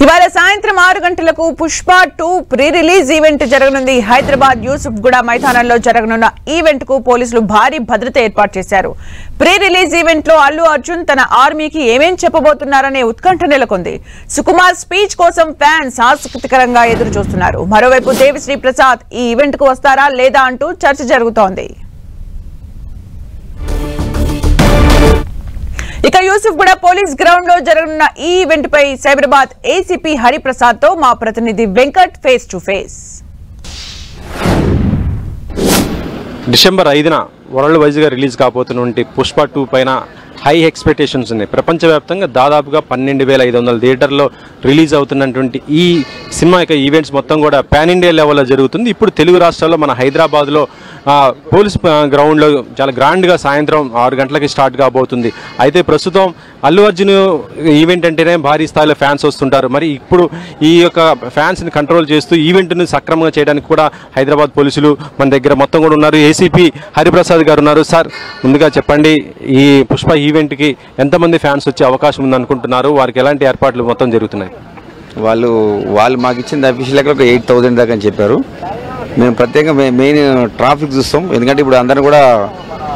ఇవాళ సాయంత్రం 6 గంటలకు పుష్ప 2 ప్రీ రిలీజ్ ఈవెంట్ జరగనుంది. హైదరాబాద్ యూసుఫ్గూడ మైదానంలో జరగనున్న ఈవెంట్ కు పోలీసులు భారీ భద్రత ఏర్పాటు చేశారు. ప్రీ రిలీజ్ ఈవెంట్ లో అల్లు అర్జున్ తన ఆర్మీకి ఏమేం చెప్పబోతున్నారనే ఉత్కంఠ నెలకొంది. సుకుమార్ స్పీచ్ కోసం ఫ్యాన్స్ ఆసక్తికరంగా ఎదురు చూస్తున్నారు. మరోవైపు దేవిశ్రీ ప్రసాద్ ఈ ఈవెంట్ కు వస్తారా లేదా అంటూ చర్చ జరుగుతోంది. ఇక యూసుఫ్గూడ పోలీస్ గ్రౌండ్ లో జరగనున్న ఈ ఈవెంట్ పై సైబరాబాద్ ఏసీపీ హరిప్రసాద్ తో మా ప్రతినిధి Venkat face to face. December 5న వరల్డ్ వైజ్ గా రిలీజ్ కాబోతున్నటువంటి పుష్ప 2 పైన హై ఎక్స్పెక్టేషన్స్ ఉన్నాయి. ప్రపంచవ్యాప్తంగా దాదాపుగా 12,500 థియేటర్లో రిలీజ్ అవుతున్నటువంటి ఈ సినిమా యొక్క ఈవెంట్స్ మొత్తం కూడా పాన్ ఇండియా లెవెల్లో జరుగుతుంది. ఇప్పుడు తెలుగు రాష్ట్రాల్లో మన హైదరాబాద్లో పోలీస్ గ్రౌండ్లో చాలా గ్రాండ్గా సాయంత్రం 6 గంటలకి స్టార్ట్ కాబోతుంది. అయితే ప్రస్తుతం అల్లు అర్జున్ ఈవెంట్ అంటేనే భారీ స్థాయిలో ఫ్యాన్స్ వస్తుంటారు. మరి ఇప్పుడు ఈ యొక్క ఫ్యాన్స్ని కంట్రోల్ చేస్తూ ఈవెంట్ని సక్రమంగా చేయడానికి కూడా హైదరాబాద్ పోలీసులు మన దగ్గర మొత్తం కూడా ఉన్నారు. ఏసీపీ హరిప్రసాద్ గారు ఉన్నారు. సార్, ముందుగా చెప్పండి, ఈ పుష్ప ఈవెంట్కి ఎంతమంది ఫ్యాన్స్ వచ్చే అవకాశం ఉందనుకుంటున్నారు? వారికి ఎలాంటి ఏర్పాట్లు మొత్తం జరుగుతున్నాయి? వాళ్ళు మాకు ఇచ్చిన అఫీషియల్ దగ్గర ఒక 8,000 దాకా అని చెప్పారు. మేము ప్రత్యేకంగా మెయిన్ ట్రాఫిక్ చూస్తాం. ఎందుకంటే ఇప్పుడు అందరూ కూడా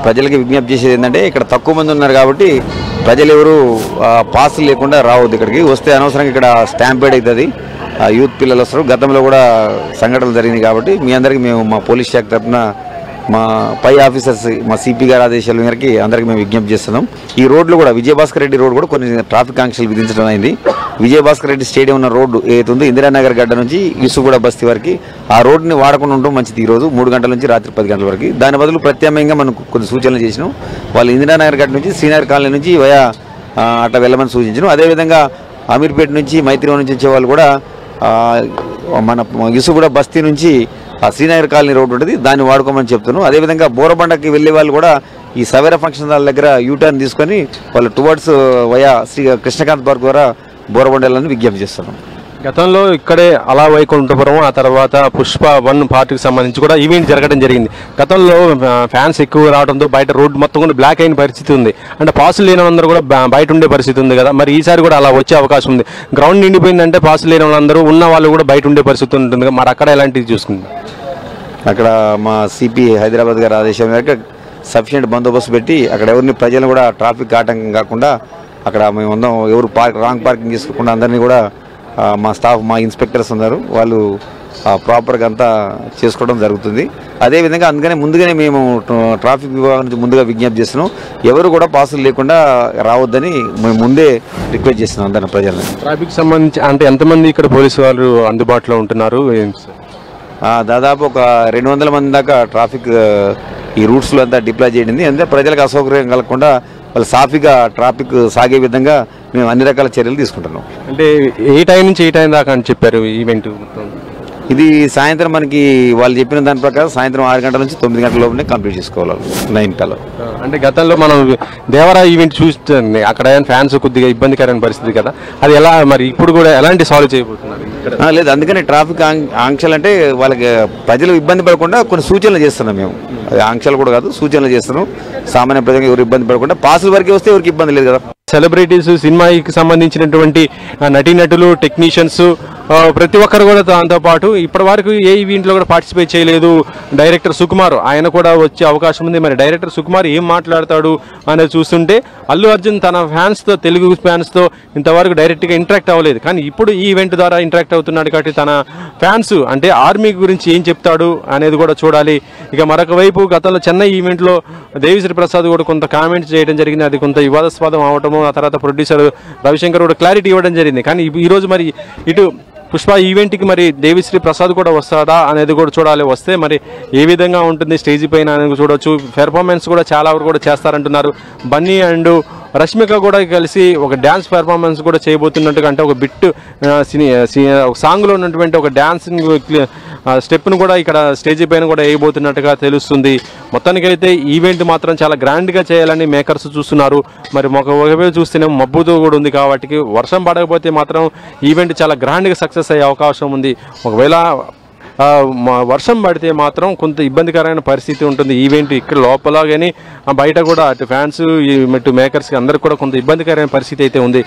ప్రజలకి విజ్ఞప్తి చేసేది ఏంటంటే, ఇక్కడ తక్కువ మంది ఉన్నారు కాబట్టి ప్రజలు ఎవరు పాసులు లేకుండా రావద్దు. ఇక్కడికి వస్తే అనవసరంగా ఇక్కడ స్టాంపేడ్ అవుతుంది, యూత్ పిల్లలు వస్తారు. గతంలో కూడా సంఘటనలు జరిగింది కాబట్టి మీ అందరికీ మేము మా పోలీస్ శాఖ తరఫున మా పై ఆఫీసర్స్ మా సిపి గారి ఆదేశాల మేరకు అందరికీ మేము విజ్ఞప్తి చేస్తున్నాం. ఈ రోడ్లు కూడా విజయభాస్కర్ రెడ్డి రోడ్ కూడా కొన్ని ట్రాఫిక్ ఆంక్షలు విధించడం అయింది. విజయభాస్కర్ రెడ్డి స్టేడియం ఉన్న రోడ్డు ఏదైతుందో ఇందిరానగర్ గడ్డ నుంచి యూసుఫ్గూడ బస్తీ వరకు ఆ రోడ్డుని వాడకుండా ఉండడం మంచిది. ఈరోజు 3 గంటల నుంచి రాత్రి 10 గంటల వరకు దాని బదులు ప్రత్యామ్నాయంగా మనం కొన్ని సూచనలు చేసినాం. వాళ్ళు ఇందిరానగర్ గడ్డ నుంచి శ్రీనగర్ కాలనీ నుంచి వయా అట్లా వెళ్ళమని సూచించడం. అదేవిధంగా అమీర్పేట నుంచి మైత్రివనం నుంచి వచ్చే వాళ్ళు కూడా మన యూసుఫ్గూడ బస్తీ నుంచి శ్రీనగర్ కాలనీ రోడ్డు ఉంటుంది, దాన్ని వాడుకోమని చెప్తున్నాను. అదేవిధంగా బోరబండకి వెళ్ళే వాళ్ళు కూడా ఈ సవేరా ఫంక్షన్ హాల్ దగ్గర యూటర్న్ తీసుకొని వాళ్ళు towards via Shri Krishnakanth park ద్వారా బోరబండాలని విజ్ఞప్తి చేస్తున్నాం. గతంలో ఇక్కడే అలా వైకుంఠపురం, ఆ తర్వాత పుష్ప 1 పార్ట్కి సంబంధించి కూడా ఈవెంట్ జరగడం జరిగింది. గతంలో ఫ్యాన్స్ ఎక్కువ రావడంతో బయట రోడ్డు మొత్తం కూడా బ్లాక్ అయిన పరిస్థితి ఉంది. అంటే పాసులు లేని వాళ్ళందరూ కూడా బయట ఉండే పరిస్థితి ఉంది కదా. మరి ఈసారి కూడా అలా వచ్చే అవకాశం ఉంది. గ్రౌండ్ నిండిపోయిందంటే పాసులు లేని వాళ్ళందరూ ఉన్న వాళ్ళు కూడా బయట ఉండే పరిస్థితి ఉంటుంది. మరి అక్కడ ఎలాంటిది చూసుకుంది? అక్కడ మా సిపి హైదరాబాద్ గారి ఆదేశం మేరకు సఫిషియెంట్ బందోబస్తు పెట్టి అక్కడ ఎవరిని ప్రజలను కూడా ట్రాఫిక్ ఆటంకం కాకుండా అక్కడ మేము ఉందాం, ఎవరు రాంగ్ పార్కింగ్ చేసుకోకుండా అందరినీ కూడా మా స్టాఫ్ మా ఇన్స్పెక్టర్స్ ఉన్నారు, వాళ్ళు ప్రాపర్గా అంతా చేసుకోవడం జరుగుతుంది. అదేవిధంగా అందుకనే ముందుగానే మేము ట్రాఫిక్ విభాగం నుంచి ముందుగా విజ్ఞప్తి చేస్తున్నాం, ఎవరు కూడా పాసులు లేకుండా రావద్దని మేము ముందే రిక్వెస్ట్ చేస్తున్నాం అందరిని ప్రజలను. ట్రాఫిక్ సంబంధించి అంటే ఎంతమంది ఇక్కడ పోలీసు వాళ్ళు అందుబాటులో ఉంటున్నారు? దాదాపు ఒక 200 మంది దాకా ట్రాఫిక్ ఈ రూట్స్లో అంతా డిప్లాయ్ చేయడింది. అంటే ప్రజలకు అసౌకర్యం కలగకుండా వాళ్ళు సాఫీగా ట్రాఫిక్ సాగే విధంగా మేము అన్ని రకాల చర్యలు తీసుకుంటున్నాం. అంటే ఏ టైం నుంచి ఏ టైం దాకా అని చెప్పారు ఈవెంట్? ఇది సాయంత్రం మనకి వాళ్ళు చెప్పిన దాని ప్రకారం సాయంత్రం 6 గంటల నుంచి 9 గంటల లోపలనే కంప్లీట్ చేసుకోవాలి 9 కల్లా. అంటే గతంలో మనం దేవరా ఈవెంట్ చూస్తుంది, అక్కడ ఫ్యాన్స్ కొద్దిగా ఇబ్బందికరమైన పరిస్థితి కదా, అది ఎలా మరి ఇప్పుడు కూడా ఎలాంటి సాల్వ్ చేయబోతున్నారు? లేదు, అందుకని ట్రాఫిక్ ఆంక్షలు అంటే వాళ్ళకి ప్రజలు ఇబ్బంది పడకుండా కొన్ని సూచనలు చేస్తున్నాం మేము. ఆంక్షలు కూడా కాదు, సూచనలు చేస్తున్నాం. సామాన్య ప్రజలకు ఎవరు ఇబ్బంది పడకుండా పాసుల వరకే వస్తే ఎవరికి ఇబ్బంది లేదు కదా. సెలబ్రిటీస్, సినిమాకి సంబంధించినటువంటి నటీనటులు, టెక్నీషియన్స్ ప్రతి ఒక్కరు కూడా దాంతో పాటు ఇప్పటి వరకు ఏ ఈవెంట్లో కూడా పార్టిసిపేట్ చేయలేదు డైరెక్టర్ సుకుమార్, ఆయన కూడా వచ్చే అవకాశం ఉంది. మరి డైరెక్టర్ సుకుమార్ ఏం మాట్లాడతాడు అనేది చూస్తుంటే అల్లు అర్జున్ తన ఫ్యాన్స్తో, తెలుగు ఫ్యాన్స్తో ఇంతవరకు డైరెక్ట్గా ఇంటరాక్ట్ అవ్వలేదు. కానీ ఇప్పుడు ఈ ఈవెంట్ ద్వారా ఇంటరాక్ట్ అవుతున్నాడు కాబట్టి తన ఫ్యాన్స్ అంటే ఆర్మీ గురించి ఏం చెప్తాడు అనేది కూడా చూడాలి. ఇక మరొక వైపు గతంలో చెన్నై ఈవెంట్లో దేవిశ్రీ ప్రసాద్ కూడా కొంత కామెంట్స్ చేయడం జరిగింది. అది కొంత వివాదాస్పదం అవటము, ఆ తర్వాత ప్రొడ్యూసర్ రవిశంకర్ కూడా క్లారిటీ ఇవ్వడం జరిగింది. కానీ ఈరోజు మరి ఇటు పుష్ప ఈవెంట్కి మరి దేవిశ్రీ ప్రసాద్ కూడా వస్తాడా అనేది కూడా చూడాలి. వస్తే మరి ఏ విధంగా ఉంటుంది స్టేజ్ పైన అనేది చూడవచ్చు. పెర్ఫార్మెన్స్ కూడా చాలా వరకు కూడా చేస్తారంటున్నారు. బన్నీ అండ్ రష్మిక కూడా కలిసి ఒక డ్యాన్స్ పెర్ఫార్మెన్స్ కూడా చేయబోతున్నట్టుగా, అంటే ఒక బిట్ ఒక సాంగ్లో ఉన్నటువంటి ఒక డ్యాన్సింగ్ స్టెప్ను కూడా ఇక్కడ స్టేజ్ పైన కూడా వేయబోతున్నట్టుగా తెలుస్తుంది. మొత్తానికైతే ఈవెంట్ మాత్రం చాలా గ్రాండ్గా చేయాలని మేకర్స్ చూస్తున్నారు. మరి ఒకవైపు చూస్తేనే మబ్బుతో కూడా ఉంది కాబట్టి వర్షం పడకపోతే మాత్రం ఈవెంట్ చాలా గ్రాండ్గా సక్సెస్ అయ్యే అవకాశం ఉంది. ఒకవేళ వర్షం పడితే మాత్రం కొంత ఇబ్బందికరమైన పరిస్థితి ఉంటుంది. ఈవెంట్ ఇక్కడ లోపల కానీ బయట కూడా అటు ఫ్యాన్స్ ఇటు మేకర్స్కి అందరికి కూడా కొంత ఇబ్బందికరమైన పరిస్థితి అయితే ఉంది.